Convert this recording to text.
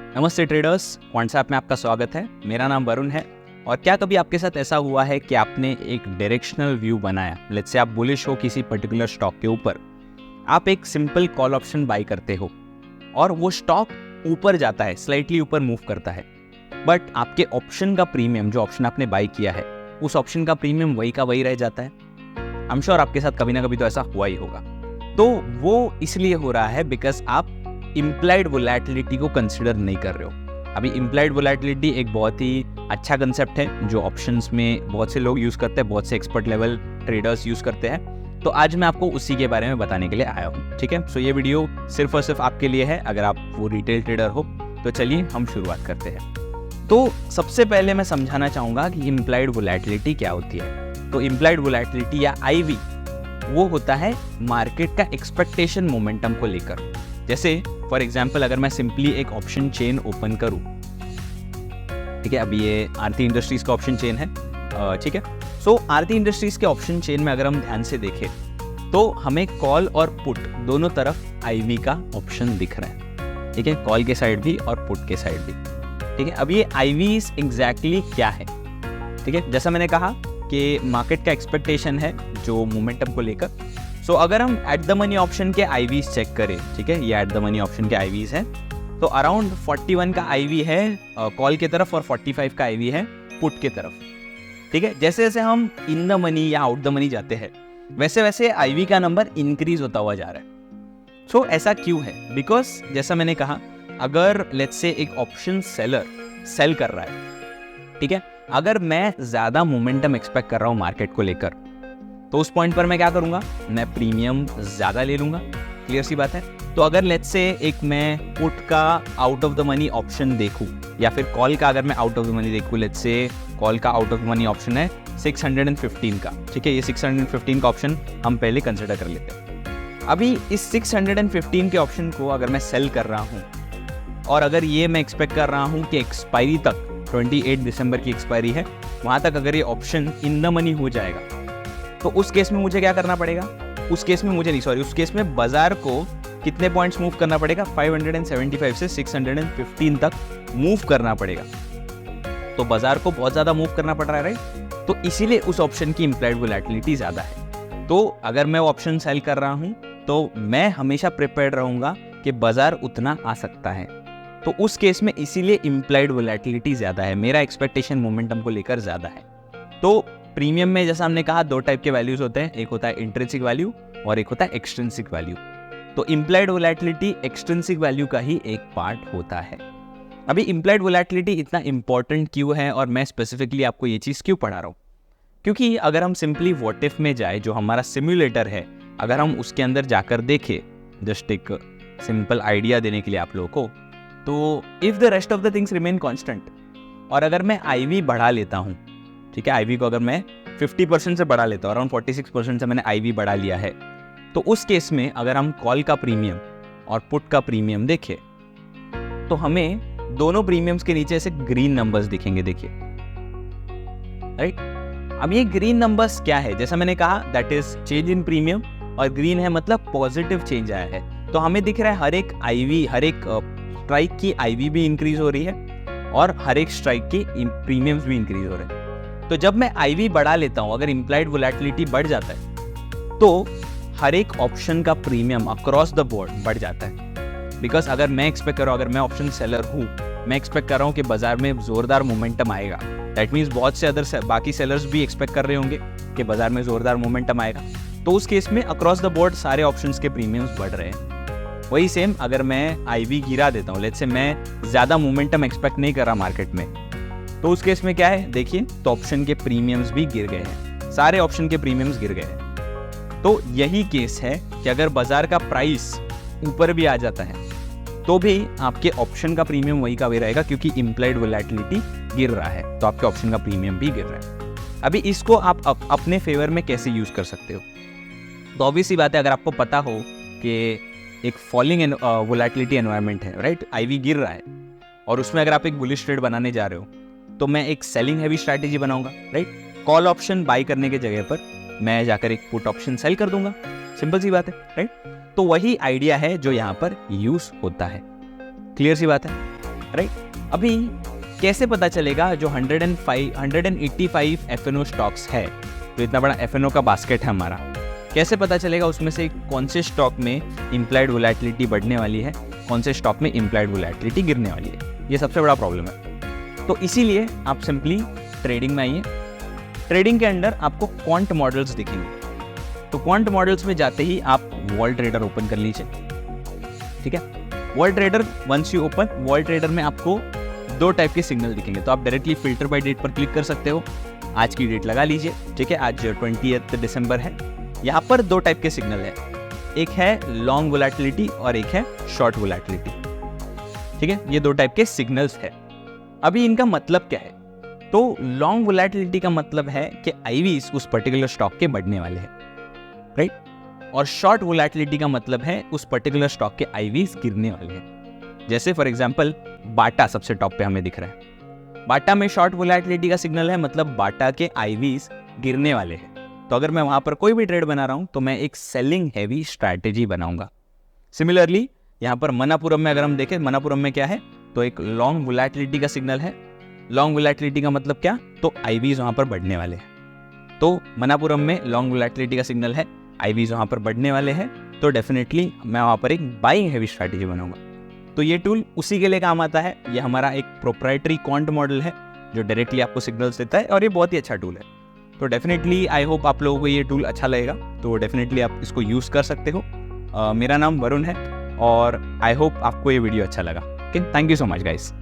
नमस्ते ट्रेडर्स, क्वांट्सएप में आपका स्वागत है। मेरा नाम वरुण है। और क्या कभी आपके साथ ऐसा हुआ है कि आपने एक डायरेक्शनल व्यू बनाया, लेट्स से आप बुलिश हो किसी पर्टिकुलर स्टॉक के ऊपर, आप एक सिंपल कॉल ऑप्शन बाय करते हो और वो स्टॉक ऊपर जाता है, स्लाइटली ऊपर मूव करता है, बट आपके ऑप्शन का प्रीमियम, जो ऑप्शन आपने बाय किया है, उस ऑप्शन का प्रीमियम वही का वही रह जाता है। आई एम श्योर आपके साथ कभी ना कभी तो ऐसा हुआ ही होगा। तो वो इसलिए हो रहा है बिकॉज आप इम्प्लाइड वोलेटिलिटी को कंसिडर नहीं कर रहे हो। अभी इम्प्लाइड वोलेटिलिटी एक बहुत ही अच्छा कंसेप्ट है जो ऑप्शंस में बहुत से लोग यूज करते हैं, बहुत से एक्सपर्ट लेवल ट्रेडर्स यूज करते हैं। तो आज मैं आपको उसी के बारे में बताने के लिए आया हूँ, ठीक है। सो ये वीडियो सिर्फ और सिर्फ आपके लिए है अगर आप वो रिटेल ट्रेडर हो। तो चलिए हम शुरुआत करते हैं। तो सबसे पहले मैं समझाना चाहूंगा कि इम्प्लाइड वोलेटिलिटी क्या होती है। तो इम्प्लाइड वोलेटिलिटी या आईवी वो होता है मार्केट का एक्सपेक्टेशन मोमेंटम को लेकर। जैसे फॉर एग्जाम्पल अगर मैं सिंपली एक ऑप्शन चेन ओपन करूं, ठीक है, अभी ये आरती इंडस्ट्रीज का ऑप्शन चेन है, ठीक है। सो आरती इंडस्ट्रीज के ऑप्शन चेन में अगर हम ध्यान से देखें तो हमें कॉल और पुट दोनों तरफ आईवी का ऑप्शन दिख रहा है, ठीक है, कॉल के साइड भी और पुट के साइड भी, ठीक है। अब ये आईवीज एग्जैक्टली क्या है, ठीक है। जैसा मैंने कहा कि मार्केट का एक्सपेक्टेशन है जो मोमेंटम को लेकर। सो अगर हम एट द मनी ऑप्शन के आईवीज चेक करें, ठीक है, ये एट द मनी ऑप्शन के आईवीज हैं, तो अराउंड 41 का आईवी है कॉल की तरफ और 45 का आईवी है पुट की तरफ, ठीक है। जैसे जैसे हम इन द मनी या आउट द मनी जाते हैं वैसे वैसे आईवी का नंबर इंक्रीज होता हुआ जा रहा है। सो ऐसा क्यों है? बिकॉज जैसा मैंने कहा, अगर लेट्स से एक ऑप्शन सेलर सेल कर रहा है, ठीक है, अगर मैं ज्यादा मोमेंटम एक्सपेक्ट कर रहा हूं मार्केट को लेकर, तो उस पॉइंट पर मैं क्या करूंगा, मैं प्रीमियम ज्यादा ले लूंगा, क्लियर सी बात है। तो अगर लेट्स से एक मैं पुट का out of the money option देखूं या फिर कॉल का अगर मैं आउट ऑफ द मनी देखूं, लेट्स से कॉल का out of the money option है 615 का, ठीक है, ये 615 का ऑप्शन हम पहले कंसिडर कर लेते हैं। अभी इस 615 के ऑप्शन को अगर मैं सेल कर रहा हूं और अगर ये मैं एक्सपेक्ट कर रहा हूं कि एक्सपायरी तक 28 दिसंबर की एक्सपायरी है, वहां तक अगर ये ऑप्शन इन द मनी हो जाएगा, तो उस केस में मुझे क्या करना पड़ेगा, उस केस में बाजार को कितने पॉइंट्स मूव करना पड़ेगा, 575 से 615 तक मूव करना पड़ेगा। तो बाजार को बहुत ज्यादा मूव करना पड़ रहा है, राइट। तो इसीलिए उस ऑप्शन की इम्प्लाइड वोलेटिलिटी ज्यादा है। तो अगर मैं ऑप्शन सेल कर रहा हूं तो मैं हमेशा प्रिपेयर्ड रहूंगा कि बाजार उतना आ सकता है। तो उस केस में इसीलिए इम्प्लाइड वोलेटिलिटी ज्यादा है, मेरा एक्सपेक्टेशन मोमेंटम को लेकर ज्यादा है। तो प्रीमियम में जैसा हमने कहा दो टाइप के वैल्यूज होते हैं, एक होता है इंट्रिंसिक वैल्यू और एक होता है एक्सट्रिंसिक वैल्यू। तो इम्प्लाइड वोलेटिलिटी एक्सट्रिंसिक वैल्यू का ही एक पार्ट होता है। अभी इम्प्लाइड वोलेटिलिटी इतना इंपॉर्टेंट क्यों है और मैं स्पेसिफिकली आपको ये चीज क्यों पढ़ा रहा हूँ? क्योंकि अगर हम सिंपली व्हाट इफ में जाए, जो हमारा सिम्युलेटर है, अगर हम उसके अंदर जाकर देखें, जस्ट एक सिंपल आइडिया देने के लिए आप लोगों को, तो if the rest of the things remain constant और अगर मैं आईवी बढ़ा लेता हूं, ठीक है, आईवी को अगर मैं 50% से बढ़ा लेता हूं, अराउंड 46% से मैंने आईवी बढ़ा लिया है, तो उस केस में अगर हम कॉल का प्रीमियम और पुट का प्रीमियम देखें तो हमें दोनों प्रीमियम्स के नीचे से ग्रीन नंबर्स दिखेंगे, देखिए, राइट। अब ये ग्रीन नंबर्स क्या है? जैसा मैंने कहा that is change in premium, और ग्रीन है मतलब पॉजिटिव चेंज आया है। तो हमें दिख रहा है हर एक आईवी, हर एक स्ट्राइक की आईवी भी इंक्रीज हो रही है और हर एक स्ट्राइक की प्रीमियम्स भी इंक्रीज हो रहे हैं। तो जब मैं आईवी बढ़ा लेता हूं, अगर इम्प्लाइड वोलेटिलिटी बढ़ जाता है तो हर एक ऑप्शन का प्रीमियम अक्रॉस द बोर्ड बढ़ जाता है। बिकॉज अगर मैं एक्सपेक्ट कर रहा हूं, अगर मैं ऑप्शन सेलर हूं, मैं एक्सपेक्ट कर रहा हूं कि बाजार में जोरदार मोमेंटम आएगा, दैट मीन्स बहुत से अदर बाकी सेलर्स भी एक्सपेक्ट कर रहे होंगे कि बाजार में जोरदार मोमेंटम आएगा। तो उस केस में अक्रॉस द बोर्ड सारे ऑप्शंस के प्रीमियम्स बढ़ रहे हैं। वही सेम अगर मैं आईवी गिरा देता हूं, लेट्स से मैं ज्यादा मोमेंटम एक्सपेक्ट नहीं कर रहा मार्केट में, तो उस केस में क्या है, देखिए, तो ऑप्शन के प्रीमियम्स भी गिर गए हैं, सारे ऑप्शन के प्रीमियम्स गिर गए हैं। तो यही केस है कि अगर बाजार का प्राइस ऊपर भी आ जाता है तो भी आपके ऑप्शन का प्रीमियम वही का वही रहेगा, क्योंकि इम्प्लाइड वोलेटिलिटी गिर रहा है तो आपके ऑप्शन का प्रीमियम भी गिर रहा है। अभी इसको आप अपने फेवर में कैसे यूज कर सकते हो? तो ऑब्वियसली बात है, अगर आपको पता हो कि एक फॉलिंग वोलेटिलिटी एनवायरनमेंट है, राइट, आईवी गिर रहा है, और उसमें अगर आप एक बुलिश ट्रेड बनाने जा रहे हो तो मैं एक सेलिंग हैवी स्ट्रैटेजी बनाऊंगा, राइट। कॉल ऑप्शन बाय करने के जगह पर मैं जाकर एक पुट ऑप्शन सेल कर दूंगा, सिंपल सी बात है, राइट। तो वही आइडिया है जो यहाँ पर यूज होता है, क्लियर सी बात है। राइट। अभी कैसे पता चलेगा जो 185 FNO स्टॉक्स है, तो इतना बड़ा FNO का बास्केट है हमारा, कैसे पता चलेगा उसमें से कौन से स्टॉक में इम्प्लाइड वोलेटिलिटी बढ़ने वाली है, कौन से स्टॉक में इम्प्लाइड वोलेटिलिटी गिरने वाली है? ये सबसे बड़ा प्रॉब्लम है। तो इसीलिए आप सिंपली ट्रेडिंग में आइए। ट्रेडिंग के अंदर आपको क्वांट मॉडल्स दिखेंगे, तो क्वांट मॉडल्स में जाते ही आप वॉल ट्रेडर ओपन कर लीजिए, ठीक है। Wall trader once you open, wall trader में आपको 2 टाइप के सिग्नल दिखेंगे, तो आप डायरेक्टली फिल्टर बाय डेट पर क्लिक कर सकते हो। आज की डेट लगा लीजिए, ठीक है, आज 20 दिसंबर है। यहाँ पर 2 टाइप के सिग्नल है, एक है लॉन्ग वोलेटिलिटी और एक है शॉर्ट वोलेटिलिटी, ठीक है। ये 2 टाइप के सिग्नल्स है। अभी इनका मतलब क्या है? तो लॉन्ग वोलेटिलिटी का मतलब है कि आईवीज उस पर्टिकुलर स्टॉक के बढ़ने वाले हैं, राइट, और शॉर्ट वोलेटिलिटी का मतलब है उस पर्टिकुलर स्टॉक के आईवीज गिरने वाले हैं। जैसे फॉर एग्जांपल बाटा सबसे टॉप पे हमें दिख रहा है, बाटा में शॉर्ट वोलेटिलिटी का सिग्नल है, मतलब बाटा के आईवीज गिरने वाले हैं। तो अगर मैं वहां पर कोई भी ट्रेड बना रहा हूं तो मैं एक सेलिंग हैवी स्ट्रैटेजी बनाऊंगा। सिमिलरली यहाँ पर मनापुरम में अगर हम देखें, मनापुरम में क्या है, तो एक लॉन्ग वोलेटिलिटी का सिग्नल है। लॉन्ग वोलेटिलिटी का मतलब क्या? तो आईवीज वहां पर बढ़ने वाले हैं। तो मनापुरम में लॉन्ग वोलेटिलिटी का सिग्नल है, आईवीज वहां पर बढ़ने वाले हैं, तो डेफिनेटली मैं वहां पर एक बाइंग हैवी स्ट्रैटेजी बनाऊंगा। तो ये टूल उसी के लिए काम आता है। ये हमारा एक प्रोप्राइटरी क्वांट मॉडल है जो डायरेक्टली आपको सिग्नल्स देता है, और ये बहुत ही अच्छा टूल है। तो डेफिनेटली आई होप आप लोगों को ये टूल अच्छा लगेगा, तो डेफिनेटली आप इसको यूज़ कर सकते हो। मेरा नाम वरुण है और आई होप आपको ये वीडियो अच्छा लगा। Okay, thank you so much guys.